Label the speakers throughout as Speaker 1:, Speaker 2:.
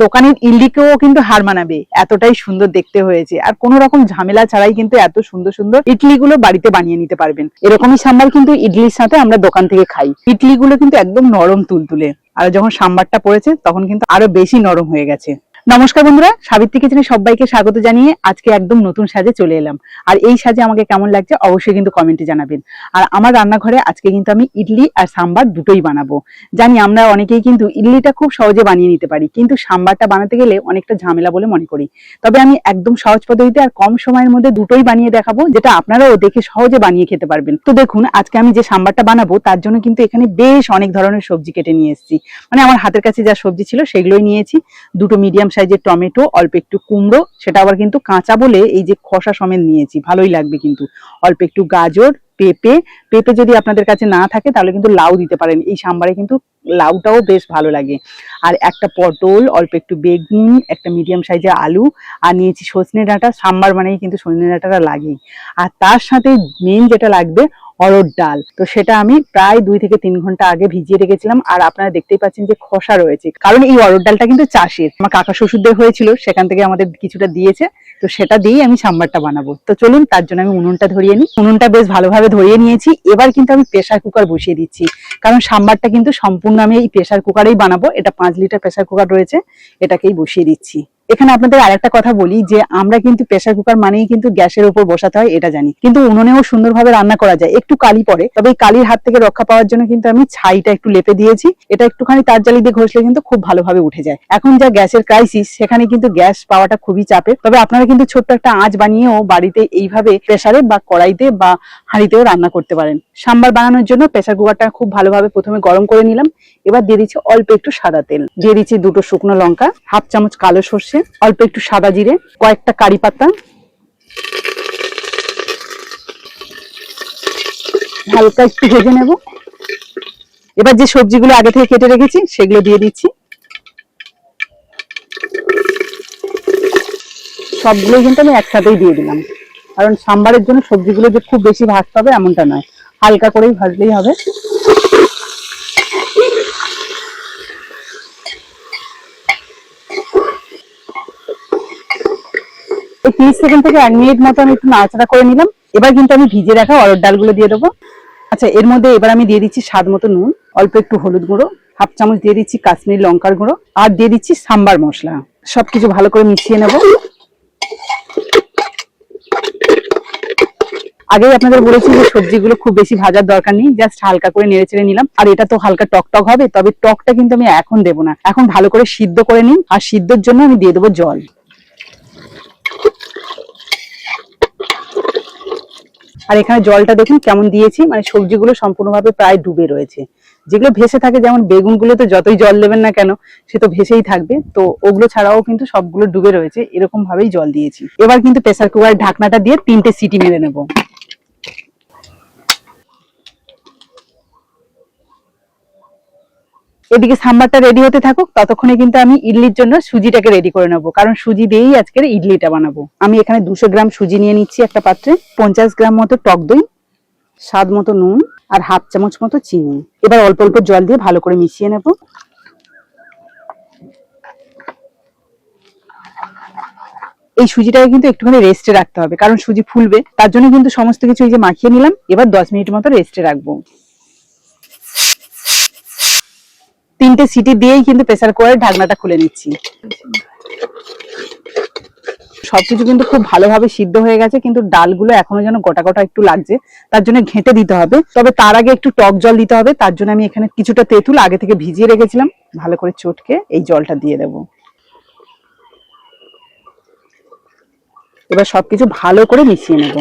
Speaker 1: দোকানের ইডলিকেও কিন্তু হার মানাবে, এতটাই সুন্দর দেখতে হয়েছে। আর কোনো রকম ঝামেলা ছাড়াই কিন্তু এত সুন্দর সুন্দর ইডলিগুলো বাড়িতে বানিয়ে নিতে পারবেন। এরকমই সাম্বার কিন্তু ইডলির সাথে আমরা দোকান থেকে খাই। ইডলিগুলো কিন্তু একদম নরম তুলতুলে, আর যখন সাম্বারটা পড়েছে তখন কিন্তু আরো বেশি নরম হয়ে গেছে। নমস্কার বন্ধুরা, সাবিত্রী কিচেনে সবাইকে স্বাগত জানিয়ে আজকে একদম নতুন সাজে চলে এলাম। আর এই সাজে আমাকে কেমন লাগছে অবশ্যই কিন্তু কমেন্টে জানাবেন। আর আমার রান্নাঘরে আজকে কিন্তু আমি ইডলি আর সাম্বার দুটোই বানাবো। জানি আমরা অনেকেই কিন্তু ইডলিটা খুব সহজে বানিয়ে নিতে পারি, কিন্তু সাম্বারটা বানাতে গেলে অনেকটা ঝামেলা বলে মনে করি। তবে আমি একদম সহজ পদ্ধতিতে আর কম সময়ের মধ্যে দুটোই বানিয়ে দেখাবো, যেটা আপনারাও দেখে সহজে বানিয়ে খেতে পারবেন। তো দেখুন, আজকে আমি যে সাম্বারটা বানাবো তার জন্য কিন্তু এখানে বেশ অনেক ধরনের সবজি কেটে নিয়ে এসেছি। মানে আমার হাতের কাছে যা সবজি ছিল সেগুলোই নিয়েছি। দুটো মিডিয়াম সাইজের টমেটো, অল্প একটু কুমড়ো, সেটা আবার কিন্তু কাঁচা বলে এই যে খোসা সমেত নিয়েছি, ভালোই লাগবে কিন্তু। অল্প একটু গাজর, পেঁপে যদি আপনাদের কাছে না থাকে তাহলে কিন্তু লাউ দিতে পারেন, এই সাম্বারে কিন্তু লাউটাও বেশ ভালো লাগে। আর একটা পটল, অল্প একটু বেগুন, একটা মিডিয়াম সাইজের আলু, আর নিয়েছি সজনে ডাঁটা। সাম্বার মানেই কিন্তু সজনে ডাঁটাটা লাগেই। আর তার সাথে মেন যেটা লাগবে অরহর ডাল। তো সেটা আমি প্রায় 2 থেকে 3 ঘন্টা আগে ভিজিয়ে রেখেছিলাম। আর আপনারা দেখতেই পাচ্ছেন যে খোসা রয়েছে, কারণ এই অরহর ডালটা কিন্তু চাষের, আমার কাকা শ্বশুরদের হয়েছিল, সেখান থেকে আমাদের কিছুটা দিয়েছে। তো সেটা দিয়েই আমি সাম্বারটা বানাবো। তো চলুন, তার জন্য আমি উনুনটা ধরিয়ে নিই। উনুনটা বেশ ভালোভাবে ধরিয়ে নিয়েছি। এবার কিন্তু আমি প্রেসার কুকার বসিয়ে দিচ্ছি, কারণ সাম্বারটা কিন্তু সম্পূর্ণ আমি এই প্রেসার কুকারেই বানাবো। এটা 5 লিটার প্রেসার কুকার রয়েছে, এটাকেই বসিয়ে দিচ্ছি। এখানে আপনাদের আরেকটা কথা বলি যে আমরা কিন্তু প্রেসার কুকার মানেই কিন্তু গ্যাসের উপর বসাতে হয়, এটা জানি, কিন্তু উনুনেও সুন্দরভাবে রান্না করা যায়। একটু কালি পড়ে, তবে এই কালির হাত থেকে রক্ষা পাওয়ার জন্য কিন্তু আমি ছাইটা একটু লেপে দিয়েছি। এটা একটুখানি তার জালি দিয়ে ঘষলে কিন্তু খুব ভালোভাবে উঠে যায়। এখন যা গ্যাসের ক্রাইসিস, সেখানে কিন্তু গ্যাস পাওয়াটা খুবই চাপের। তবে আপনারা কিন্তু ছোট্ট একটা আঁচ বানিয়েও বাড়িতে এইভাবে প্রেসারে বা কড়াইতে বা হাঁড়িতেও রান্না করতে পারেন। সাম্বার বানানোর জন্য প্রেসার কুকারটা খুব ভালোভাবে প্রথমে গরম করে নিলাম। এবার দিয়ে দিচ্ছি অল্প একটু সাদা তেল, দিয়ে দিচ্ছি 2টো শুকনো লঙ্কা, 1/2 চামচ কালো সর্ষে, অল্প একটু সাদা জিরে, কয়েকটা কারি পাতা, হালকা একটু ভেজে নেব। এবার যে সবজিগুলো আগে থেকে কেটে রেখেছি সেগুলো দিয়ে দিচ্ছি। সবগুলো কিন্তু আমি একসাথেই দিয়ে দিলাম, কারণ সাম্বারের জন্য সবজিগুলো যে খুব বেশি ভাজতে হবে এমনটা নয়, হালকা করেই ভাজলেই হবে। এই 30 সেকেন্ড থেকে 1 মিনিট মতো আমি একটু নাড়াচাড়া করে নিলাম। এবার কিন্তু আমি ভিজে রাখা অরহর ডালগুলো দিয়ে দেবো। আচ্ছা, এর মধ্যে এবার আমি দিয়ে দিচ্ছি স্বাদ মতো নুন, অল্প একটু হলুদ গুঁড়ো, 1/2 চামচ দিয়ে দিচ্ছি কাশ্মীরি লঙ্কার গুঁড়ো, আর দিয়ে দিচ্ছি সাম্বার মশলা। সবকিছু ভালো করে মিশিয়ে নেব। আগেই আপনাদের বলেছি যে সবজিগুলো খুব বেশি ভাজার দরকার নেই, জাস্ট হালকা করে নেড়ে চেড়ে নিলাম। আর এটা তো হালকা টক টক হবে, তবে টকটা কিন্তু আমি এখন দেবো না, এখন ভালো করে সিদ্ধ করে নিই। আর সিদ্ধর জন্য আমি দিয়ে দেবো জল। আর এখানে জলটা দেখুন কেমন দিয়েছি, মানে সবজিগুলো সম্পূর্ণভাবে প্রায় ডুবে রয়েছে। যেগুলো ভেসে থাকে, যেমন বেগুনগুলোতে যতই জল দেবেন না কেন সে তো ভেসেই থাকবে, তো ওগুলো ছাড়াও কিন্তু সবগুলো ডুবে রয়েছে, এরকম ভাবেই জল দিয়েছি। এবার কিন্তু প্রেসার কুকারের ঢাকনাটা দিয়ে 3টে সিটি মেরে নেব। এদিকে সাম্বারটা রেডি হতে থাকুক, ততক্ষণে কিন্তু আমি ইডলির জন্য সুজিটাকে রেডি করে নেবো, কারণ সুজি দিয়েই আজকের ইডলিটা বানাবো। আমি এখানে 200 গ্রাম সুজি নিয়ে নিচ্ছি একটা পাত্রে, 50 গ্রাম মতো টক দই, স্বাদ মতো নুন, আর 1/2 চামচ মতো চিনি। এবার অল্প অল্প জল দিয়ে ভালো করে মিশিয়ে নেব। এই সুজিটাকে কিন্তু একটুখানি রেস্টে রাখতে হবে, কারণ সুজি ফুলবে, তার জন্য কিন্তু সমস্ত কিছু এই যে মাখিয়ে নিলাম। এবার 10 মিনিট মতো রেস্টে রাখবো। 3টে সিটি দিয়েই কিন্তু প্রেসার কুকারের ঢাকনাটা খুলে নিচ্ছি। সবকিছু কিন্তু খুব ভালোভাবে সিদ্ধ হয়ে গেছে, কিন্তু ডালগুলো এখনো যেন গোটা গোটা একটু লাগছে, তার জন্য ঘেঁটে দিতে হবে। তবে তার আগে একটু টক জল দিতে হবে, তার জন্য আমি এখানে কিছুটা তেঁতুল আগে থেকে ভিজিয়ে রেখেছিলাম, ভালো করে চটকে এই জলটা দিয়ে দেবো। এবার সবকিছু ভালো করে মিশিয়ে নেব।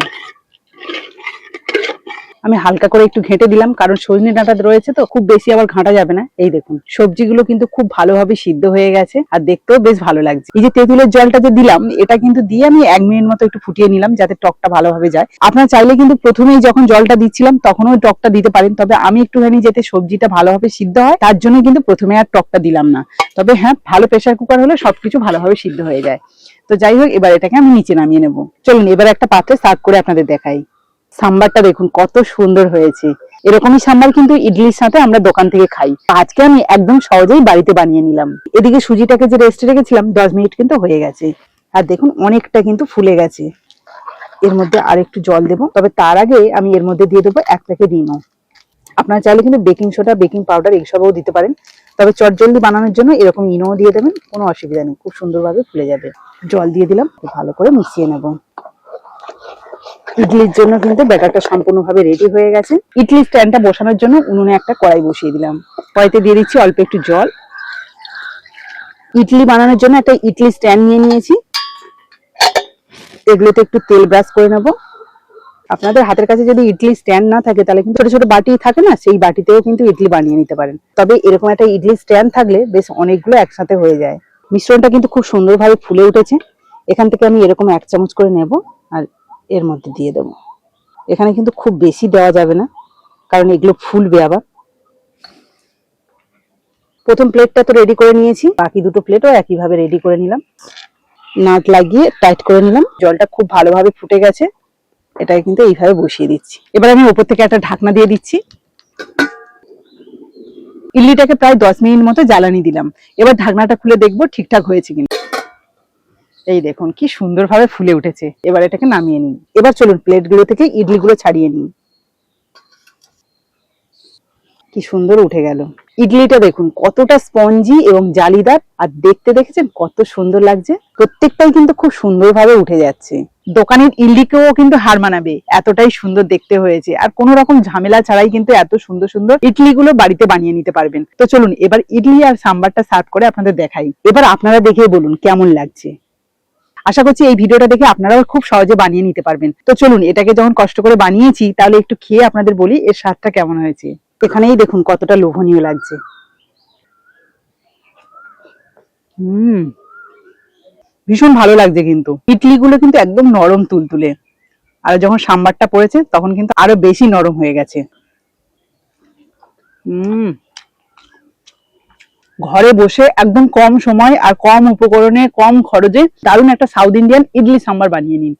Speaker 1: আমি হালকা করে একটু ঘেঁটে দিলাম, কারণ সজনে ডাঁটা রয়েছে তো খুব বেশি আবার ঘাঁটা যাবে না। এই দেখুন সবজিগুলো কিন্তু খুব ভালোভাবে সিদ্ধ হয়ে গেছে, আর দেখতেও বেশ ভালো লাগছে। এই যে তেঁতুলের জলটা যে দিলাম, এটা কিন্তু দিয়ে আমি 1 মিনিট মতো একটু ফুটিয়ে নিলাম, যাতে টকটা ভালোভাবে যায়। আপনারা চাইলে কিন্তু প্রথমেই যখন জলটা দিচ্ছিলাম তখনও টকটা দিতে পারেন, তবে আমি একটুখানি যাতে সবজিটা ভালোভাবে সিদ্ধ হয় তার জন্য কিন্তু প্রথমে আর টকটা দিলাম না। তবে হ্যাঁ, ভালো প্রেসার কুকার হলে সবকিছু ভালোভাবে সিদ্ধ হয়ে যায়। তো যাই হোক, এবার এটাকে আমি নিচে নামিয়ে নেবো। চলুন এবার একটা পাত্রে সার্ভ করে আপনাদের দেখাই। সাম্বারটা দেখুন কত সুন্দর হয়েছে। এরকমই সাম্বার কিন্তু ইডলির সাথে আমরা দোকান থেকে খাই। আজকে আমি একদম সহজেই বাড়িতে বানিয়ে নিলাম। এদিকে সুজিটাকে যে রেস্টে রেখেছিলাম 10 মিনিট কিন্তু হয়ে গেছে, আর দেখুন অনেকটা কিন্তু ফুলে গেছে। এর মধ্যে আর একটু জল দেবো, তবে তার আগে আমি এর মধ্যে দিয়ে দেবো 1 প্যাকেট ইনো। আপনারা চাইলে কিন্তু বেকিং সোডা, বেকিং পাউডার এইসবও দিতে পারেন, তবে চটজলদি বানানোর জন্য এরকম ইনোও দিয়ে দেবেন, কোনো অসুবিধা নেই, খুব সুন্দরভাবে ফুলে যাবে। জল দিয়ে দিলাম, খুব ভালো করে মিশিয়ে নেব। ইডলির জন্য কিন্তু ব্যাটারটা সম্পূর্ণভাবে রেডি হয়ে গেছে। ইডলি স্ট্যান্ডটা বসানোর জন্য উনুনে একটা কড়াই বসিয়ে দিলাম, কড়াইতে দিয়ে দিচ্ছি অল্প একটু জল। ইডলি বানানোর জন্য একটা ইডলি স্ট্যান্ড নিয়ে নিয়েছি, এগুলোতে একটু তেল ব্রাশ করে নেব। আপনাদের হাতের কাছে যদি ইডলি স্ট্যান্ড না থাকে তাহলে কিন্তু ছোট ছোট বাটি থাকে না, সেই বাটিতেও কিন্তু ইডলি বানিয়ে নিতে পারেন, তবে এরকম একটা ইডলি স্ট্যান্ড থাকলে বেশ অনেকগুলো একসাথে হয়ে যায়। মিশ্রণটা কিন্তু খুব সুন্দরভাবে ফুলে উঠেছে। এখান থেকে আমি এরকম 1 চামচ করে নেব আর এর মধ্যে দিয়ে দেবো। এখানে কিন্তু খুব বেশি দেওয়া যাবে না, কারণ এগুলো ফুলবে আবার। প্রথম প্লেটটা তো রেডি করে নিয়েছি, বাকি দুটো প্লেটও একইভাবে রেডি করে নিলাম। নাট লাগিয়ে টাইট করে নিলাম। জলটা খুব ভালোভাবে ফুটে গেছে, এটাকে কিন্তু এইভাবে বসিয়ে দিচ্ছি। এবার আমি উপর থেকে একটা ঢাকনা দিয়ে দিচ্ছি। ইডলিটাকে প্রায় 10 মিনিট মতো জ্বালানি দিলাম। এবার ঢাকনাটা খুলে দেখবো ঠিকঠাক হয়েছে কিনা। এই দেখুন কি সুন্দরভাবে ফুলে উঠেছে। এবার এটাকে নামিয়ে নিই। এবার চলুন প্লেটগুলো থেকে ইডলিগুলো ছাড়িয়ে নিই। কি সুন্দর উঠে গেল। ইডলিটা দেখুন কতটা স্পঞ্জি এবং জালিদার, আর দেখতে দেখেছেন কত সুন্দর লাগছে। প্রত্যেকটাই কিন্তু খুব সুন্দরভাবে উঠে যাচ্ছে। দোকানের ইডলিকেও কিন্তু হার মানাবে, এতটাই সুন্দর দেখতে হয়েছে। আর কোনো রকম ঝামেলা ছাড়াই কিন্তু এত সুন্দর সুন্দর ইডলিগুলো বাড়িতে বানিয়ে নিতে পারবেন। তো চলুন এবার ইডলি আর সাম্বারটা সার্ভ করে আপনাদের দেখাই। এবার আপনারা দেখে বলুন কেমন লাগছে। আশা করছি এই ভিডিওটা দেখে আপনারাও খুব সহজে বানিয়ে নিতে পারবেন। তো চলুন এটাকে যখন কষ্ট করে বানিয়েছি, তাহলে একটু খেয়ে আপনাদের বলি এর স্বাদটা কেমন হয়েছে। এখানেই দেখুন কতটা লোভনীয় লাগছে। ভীষণ ভালো লাগছে, কিন্তু ইডলিগুলো কিন্তু একদম নরম তুলতুলে, আর যখন সাম্বারটা পড়েছে তখন কিন্তু আরো বেশি নরম হয়ে গেছে। ঘরে বসে একদম কম সময় আর কম উপকরণে কম খরচে দারুণ একটা সাউথ ইন্ডিয়ান ইডলি সাম্বার বানিয়ে নিন।